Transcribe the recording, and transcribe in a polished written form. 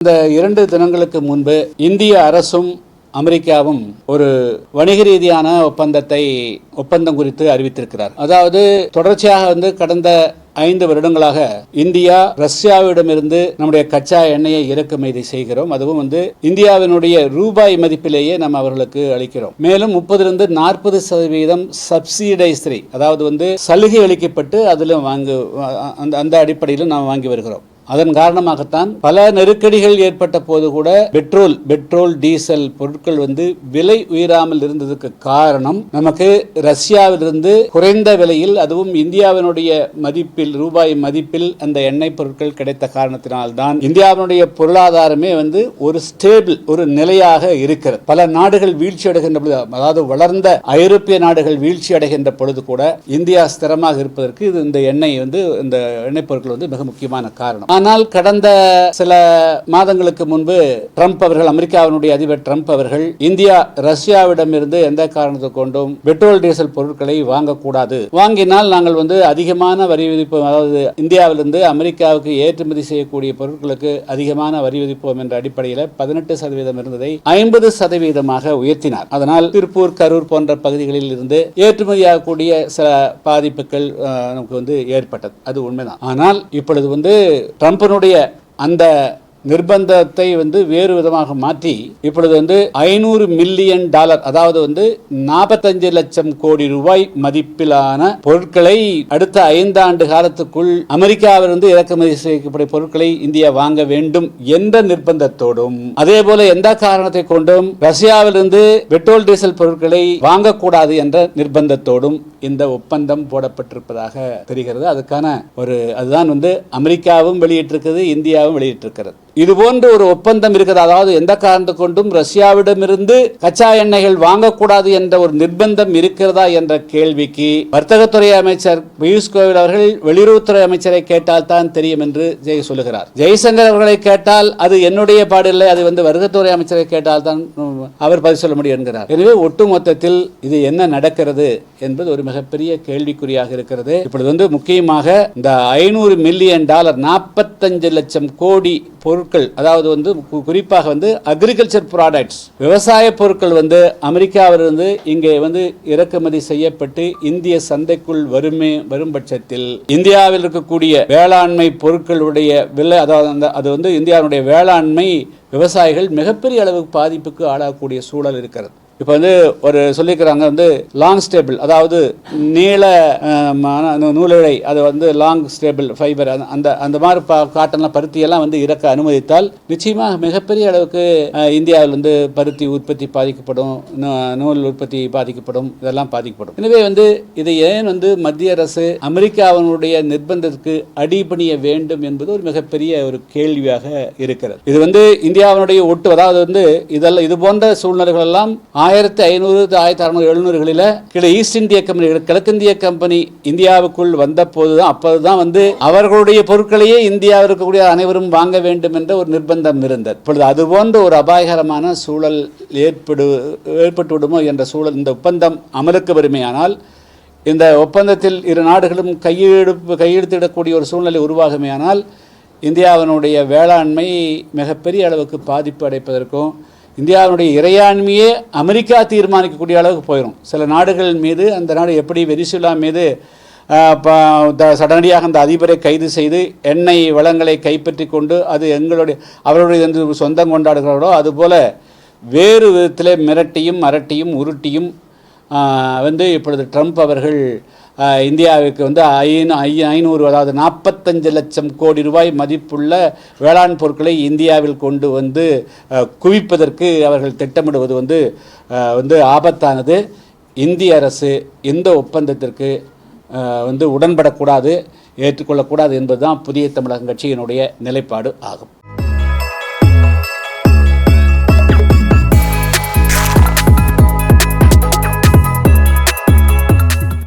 இந்த 2 தினங்களுக்கு முன்பு இந்திய அரசும் அமெரிக்காவும் ஒரு வணிக ரீதியான ஒப்பந்தம் குறித்து அறிவித்திருக்கிறார். அதாவது தொடர்ச்சியாக கடந்த 5 வருடங்களாக இந்தியா ரஷ்யாவிடமிருந்து நம்முடைய கச்சா எண்ணெயை இறக்குமதி செய்கிறோம். அதுவும் இந்தியாவினுடைய ரூபாய் மதிப்பிலேயே நாம் அவர்களுக்கு அளிக்கிறோம். மேலும் 30-40% சப்சிடைஸ்ரி, அதாவது சலுகை அளிக்கப்பட்டு அதிலும் அந்த அடிப்படையிலும் நாம் வாங்கி வருகிறோம். அதன் காரணமாகத்தான் பல நெருக்கடிகள் ஏற்பட்ட போது கூட பெட்ரோல் டீசல் பொருட்கள் விலை உயராமல் இருந்ததுக்கு காரணம் நமக்கு ரஷ்யாவிலிருந்து குறைந்த விலையில், அதுவும் இந்தியாவினுடைய மதிப்பில், ரூபாய் மதிப்பில் அந்த எண்ணெய் பொருட்கள் கிடைத்த காரணத்தினால்தான் இந்தியாவினுடைய பொருளாதாரமே ஒரு ஸ்டேபிள், ஒரு நிலையாக இருக்கிறது. பல நாடுகள் வீழ்ச்சி அடைகின்ற பொழுது, அதாவது வளர்ந்த ஐரோப்பிய நாடுகள் வீழ்ச்சி அடைகின்ற பொழுது கூட இந்தியா ஸ்திரமாக இருப்பதற்கு இந்த எண்ணெய் இந்த எண்ணெய் பொருட்கள் மிக முக்கியமான காரணம். ஆனால் கடந்த சில மாதங்களுக்கு முன்பு அமெரிக்காவினுடைய அதிபர் ட்ரம்ப் அவர்கள் இந்தியா ரஷ்யாவிடமிருந்து எந்த காரணத்தை கொண்டும் பெட்ரோல் டீசல் பொருட்களை வாங்கக்கூடாது, வாங்கினால் நாங்கள் அதிகமான வரி விதிப்போம், அதாவது இந்தியாவிலிருந்து அமெரிக்காவுக்கு ஏற்றுமதி செய்யக்கூடிய பொருட்களுக்கு அதிகமான வரி விதிப்போம் என்ற அடிப்படையில் 18% இருந்ததை 50% உயர்த்தினார். அதனால் திருப்பூர், கரூர் போன்ற பகுதிகளில் இருந்து ஏற்றுமதியாகக்கூடிய சில பாதிப்புகள் நமக்கு ஏற்பட்டது. அது உண்மைதான். ஆனால் இப்பொழுது ட்ரம்பினுடைய அந்த நிர்பந்தத்தை வேறு விதமாக மாற்றி இப்பொழுது $500 மில்லியன், அதாவது 45 லட்சம் கோடி ரூபாய் மதிப்பிலான பொருட்களை அடுத்த 5 ஆண்டு காலத்துக்குள் அமெரிக்காவிலிருந்து இறக்குமதி செய்யக்கூடிய பொருட்களை இந்தியா வாங்க வேண்டும் என்ற நிர்பந்தத்தோடும், அதே போல எந்த காரணத்தை கொண்டும் ரஷ்யாவிலிருந்து பெட்ரோல் டீசல் பொருட்களை வாங்கக்கூடாது என்ற நிர்பந்தத்தோடும் இந்த ஒப்பந்தம் போடப்பட்டிருப்பதாக தெரிகிறது. அதுதான் அமெரிக்காவும் வெளியிட்டிருக்கிறது, இந்தியாவும் வெளியிட்டிருக்கிறது. இது போன்ற ஒரு ஒப்பந்தம் இருக்கிறது. அதாவது எந்த காரணத்தை கொண்டும் ரஷ்யாவிடமிருந்து கச்சா எண்ணெய்கள் வாங்கக்கூடாது என்ற ஒரு நிர்பந்தம் இருக்கிறதா என்ற கேள்விக்கு வர்த்தகத்துறை அமைச்சர் பியூஷ் கோயல் அவர்கள் வெளியுறவுத்துறை அமைச்சரை கேட்டால் தான் தெரியும் என்று சொல்லுகிறார். ஜெய்சங்கர் அவர்களை கேட்டால் அது என்னுடைய பாடில்லை, அது வர்த்தகத்துறை அமைச்சரை கேட்டால் தான் அவர் பதில் சொல்ல முடியும் என்கிறார். எனவே ஒட்டுமொத்தத்தில் இது என்ன நடக்கிறது என்பது ஒரு மிகப்பெரிய கேள்விக்குறியாக இருக்கிறது. இப்பொழுது முக்கியமாக இந்த $500 மில்லியன், 45 லட்சம் கோடி பொருட்கள், அதாவது குறிப்பாக அக்ரிகல்ச்சர் ப்ராடக்ட்ஸ், விவசாய பொருட்கள் அமெரிக்காவிலிருந்து இங்கே இறக்குமதி செய்யப்பட்டு இந்திய சந்தைக்குள் வரும் பட்சத்தில் இந்தியாவில் இருக்கக்கூடிய வேளாண்மை பொருட்களுடைய விலை, அதாவது அது இந்தியாவுடைய வேளாண்மை விவசாயிகள் மிகப்பெரிய அளவுக்கு பாதிப்புக்கு ஆளாகக்கூடிய சூழல் இருக்கிறது. இப்போ ஒரு சொல்லிக்கிறாங்க லாங் ஸ்டேபிள், அதாவது நீள நூலிழை, அது லாங் ஸ்டேபிள் ஃபைபர், அந்த மாதிரி காட்டன்லாம் பருத்தியெல்லாம் இறக்க அனுமதித்தால் நிச்சயமாக மிகப்பெரிய அளவுக்கு இந்தியாவில் பருத்தி உற்பத்தி பாதிக்கப்படும், நூல் உற்பத்தி பாதிக்கப்படும், இதெல்லாம் பாதிக்கப்படும். எனவே இதை ஏன் மத்திய அரசு அமெரிக்காவினுடைய நிர்பந்தத்துக்கு அடிபணிய வேண்டும் என்பது ஒரு மிகப்பெரிய ஒரு கேள்வியாக இருக்கிறது. இது இந்தியாவினுடைய அதாவது இதெல்லாம் இது போன்ற சூழ்நிலைகள் எல்லாம் 1500, 1600, ஈஸ்ட் இந்திய கம்பெனி, கிழக்கிந்திய கம்பெனி இந்தியாவுக்குள் வந்த போதுதான், அப்போதுதான் அவர்களுடைய பொருட்களையே இந்தியாவில் இருக்கக்கூடிய அனைவரும் வாங்க வேண்டும் என்ற ஒரு நிர்பந்தம் இருந்தது. இப்பொழுது அது போன்ற ஒரு அபாயகரமான சூழல் ஏற்பட்டு விடுமோ என்ற சூழல், இந்த ஒப்பந்தம் அமலுக்கு வருமையானால், இந்த ஒப்பந்தத்தில் இரு நாடுகளும் கையெழுத்திடக்கூடிய ஒரு சூழ்நிலை உருவாகுமையானால் இந்தியாவினுடைய வேளாண்மை மிகப்பெரிய அளவுக்கு பாதிப்பு அடைப்பதற்கும், இந்தியாவுடைய இறையாண்மையே அமெரிக்கா தீர்மானிக்கக்கூடிய அளவுக்கு போயிடும். சில நாடுகள் மீது, அந்த நாடு எப்படி வெனிசுலா மீது சடனடியாக அந்த அதிபரை கைது செய்து எண்ணெய் வளங்களை கைப்பற்றி கொண்டு அது அவருடைய சொந்தம் கொண்டாடுகிறார்களோ, அதுபோல வேறு விதத்தில் மிரட்டியும் அரட்டியும் உருட்டியும் இப்பொழுது ட்ரம்ப் அவர்கள் இந்தியாவுக்கு 500, அதாவது 45 லட்சம் கோடி ரூபாய் மதிப்புள்ள வேளாண் பொருட்களை இந்தியாவில் கொண்டு குவிப்பதற்கு அவர்கள் திட்டமிடுவது ஆபத்தானது. இந்திய அரசு இந்த ஒப்பந்தத்திற்கு உடன்படக்கூடாது, ஏற்றுக்கொள்ளக்கூடாது என்பதுதான் புதிய தமிழகம் கட்சியினுடைய நிலைப்பாடு ஆகும்.